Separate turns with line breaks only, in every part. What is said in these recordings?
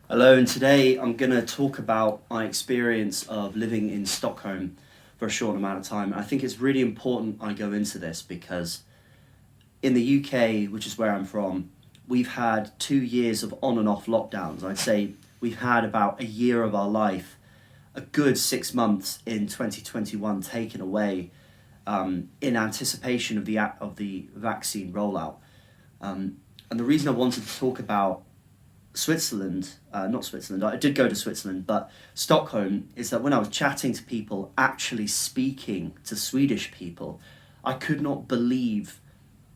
Hello, and today I'm going to talk about my experience of living in Stockholm for a short amount of time. I think it's really important I go into this because in the UK, which is where I'm from, we've had 2 years of on and off lockdowns. I'd say we've had about a year of our life, a good 6 months in 2021 taken away in anticipation of the vaccine rollout. And the reason I wanted to talk about Switzerland, not Switzerland, I did go to Switzerland, but Stockholm, is that when I was chatting to people, actually speaking to Swedish people, I could not believe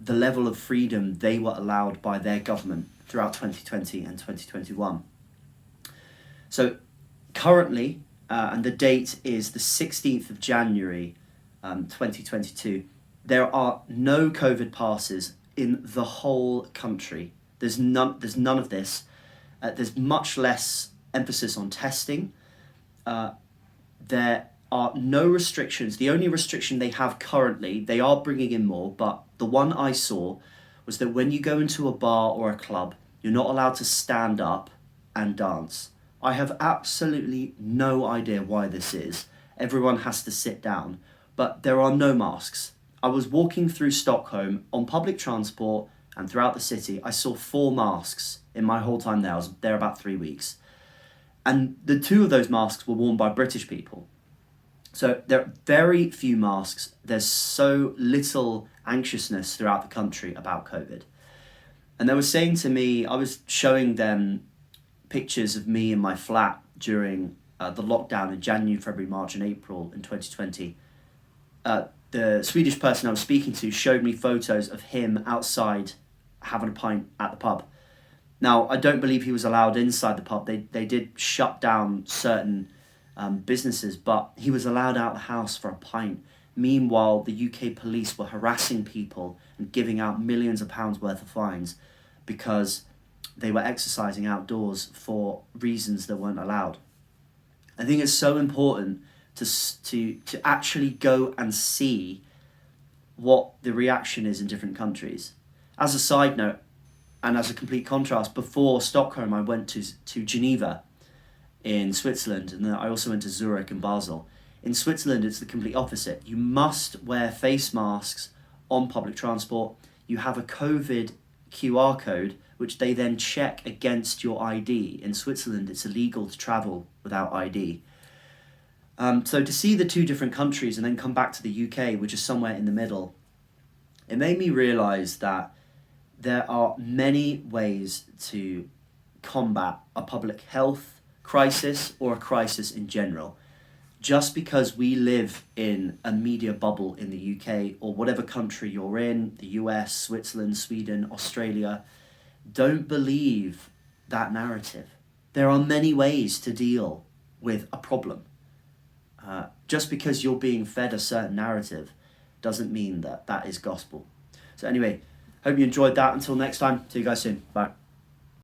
the level of freedom they were allowed by their government throughout 2020 and 2021. So currently, and the date is the 16th of January 2022, there are no COVID passes in the whole country. There's none of this. There's much less emphasis on testing. There are no restrictions. The only restriction they have currently, they are bringing in more, but the one I saw was that when you go into a bar or a club, you're not allowed to stand up and dance. I have absolutely no idea why this is. Everyone has to sit down, but there are no masks. I was walking through Stockholm on public transport and throughout the city. I saw 4 masks in my whole time there. I was there about 3 weeks. And the two of those masks were worn by British people. So there are very few masks. There's so little anxiousness throughout the country about COVID. And they were saying to me, I was showing them pictures of me in my flat during the lockdown in January, February, March, and April in 2020. The Swedish person I was speaking to showed me photos of him outside having a pint at the pub. Now, I don't believe he was allowed inside the pub. They did shut down certain businesses, but he was allowed out the house for a pint. Meanwhile, the UK police were harassing people and giving out millions of pounds worth of fines because they were exercising outdoors for reasons that weren't allowed. I think it's so important to actually go and see what the reaction is in different countries. As a side note, and as a complete contrast, before Stockholm, I went to Geneva in Switzerland, and then I also went to Zurich and Basel. In Switzerland, it's the complete opposite. You must wear face masks on public transport. You have a COVID QR code, which they then check against your ID. In Switzerland, it's illegal to travel without ID. So to see the two different countries and then come back to the UK, which is somewhere in the middle, it made me realise that there are many ways to combat a public health crisis or a crisis in general. Just because we live in a media bubble in the UK or whatever country you're in, the US, Switzerland, Sweden, Australia, don't believe that narrative. There are many ways to deal with a problem. Just because you're being fed a certain narrative doesn't mean that that is gospel. So anyway, hope you enjoyed that. Until next time, see you guys soon. Bye.